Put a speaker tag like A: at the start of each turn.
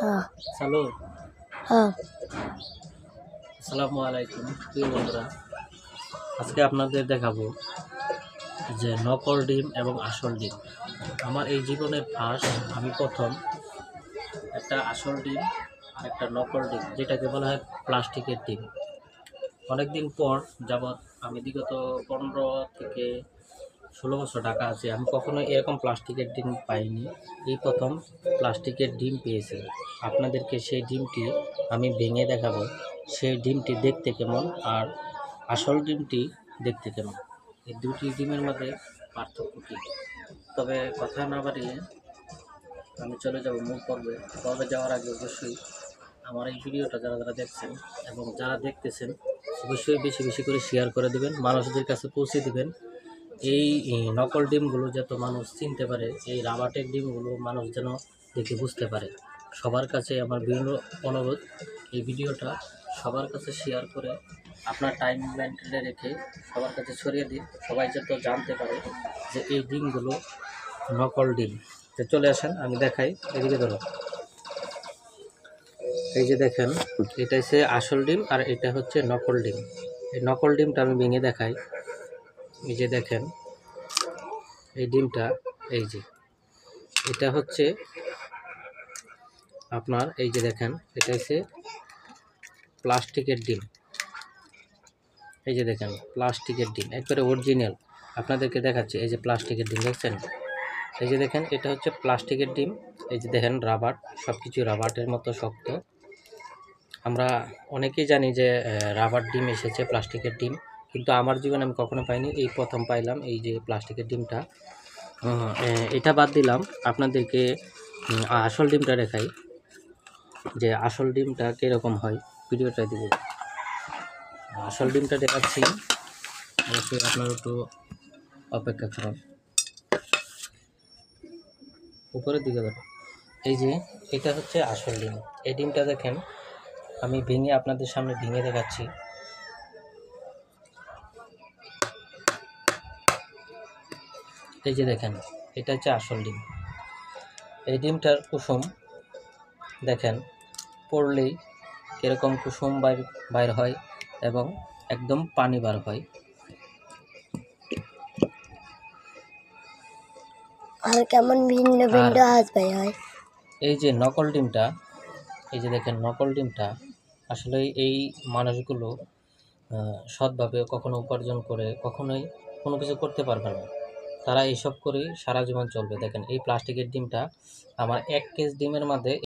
A: হ্যাঁ
B: হ্যালো,
A: হ্যাঁ
B: আসসালামু আলাইকুম প্রিয় বন্ধুরা। আজকে আপনাদের দেখাবো যে নকল ডিম এবং আসল ডিম। আমার এই জীবনের ফার্স্ট আমি প্রথম একটা আসল ডিম আর একটা নকল ডিম, যেটাকে বলা হয় প্লাস্টিকের ডিম। অনেকদিন পর যাবৎ আমি বিগত 15 থেকে 16 বছর ঢাকা আছি, আমি কখনো এরকম প্লাস্টিকের ডিম পাইনি। এই প্রথম প্লাস্টিকের ডিম পেয়েছি। আপনাদেরকে সেই ডিমটি আমি ভেঙে দেখাবো, সেই ডিমটি দেখতে কেমন আর আসল ডিমটি দেখতে কেমন, এই দুটি ডিমের মধ্যে পার্থক্য কী। তবে কথা না বাড়িয়ে আমি চলে যাব মূল পর্বে যাওয়ার আগে অবশ্যই আমার এই ভিডিওটা যারা যারা দেখছেন এবং যারা দেখতেছেন অবশ্যই বেশি বেশি করে শেয়ার করে দেবেন, মানুষদের কাছে পৌঁছে দেবেন। এই নকল ডিমগুলো যত মানুষ চিনতে পারে, এই রাবাটের ডিমগুলো মানুষ যেন দেখে বুঝতে পারে। সবার কাছে আমার বিভিন্ন অনুরোধ, এই ভিডিওটা সবার কাছে শেয়ার করে আপনার টাইম মেনটেনে রেখে সবার কাছে ছড়িয়ে দিন, সবাই যাতে জানতে পারে যে এই ডিমগুলো নকল ডিম। তো চলে আসেন আমি দেখাই, এদিকে ধরো। এই যে দেখেন, এটা হচ্ছে আসল ডিম আর এটা হচ্ছে নকল ডিম। এই নকল ডিমটা আমি ভেঙে দেখাই। এই যে দেখেন এই ডিমটা, এই যে এটা হচ্ছে আপনার, এই যে দেখেন এটা হচ্ছে প্লাস্টিকের ডিম। এই যে দেখেন প্লাস্টিকের ডিম, একবারে অরিজিনাল। আপনাদেরকে দেখাচ্ছি, এই যে প্লাস্টিকের ডিম দেখছেন, এই যে দেখেন এটা হচ্ছে প্লাস্টিকের ডিম। এই যে দেখেন রাবার, সব কিছু রাবারের মতো শক্ত। আমরা অনেকেই জানি যে রাবার ডিম এসেছে, প্লাস্টিকের ডিম, কিন্তু আমার জীবনে আমি কখনো পাইনি, এই প্রথম পাইলাম এই যে প্লাস্টিকের ডিমটা। এটা বাদ দিলাম, আপনাদেরকে আসল ডিমটা দেখাই যে আসল ডিমটা কীরকম হয়। ভিডিওটা দিকে আসল ডিমটা দেখাচ্ছি, অবশ্যই আপনার একটু অপেক্ষা করুন। উপরের দিকে ধরো, এই যে এটা হচ্ছে আসল ডিম। এই ডিমটা দেখেন আমি ভেঙে আপনাদের সামনে ভেঙে দেখাচ্ছি। এই যে দেখেন এটা হচ্ছে আসল ডিম। এই ডিমটার কুসুম দেখেন, পড়লেই কীরকম কুসুম বাইর হয় এবং একদম পানি বার হয়।
A: আর কেমন ভিন্ন ভিন্ন আওয়াজ বের হয়।
B: এই যে নকল ডিমটা, এই যে দেখেন নকল ডিমটা, আসলে এই মানুষগুলো সৎভাবে কখনো উপার্জন করে কখনোই কোনো কিছু করতে পারবে না। তারা এইসব করেই সারা জীবন চলবে। দেখেন এই প্লাস্টিকের ডিমটা, আমার 1 কেজি ডিমের মধ্যে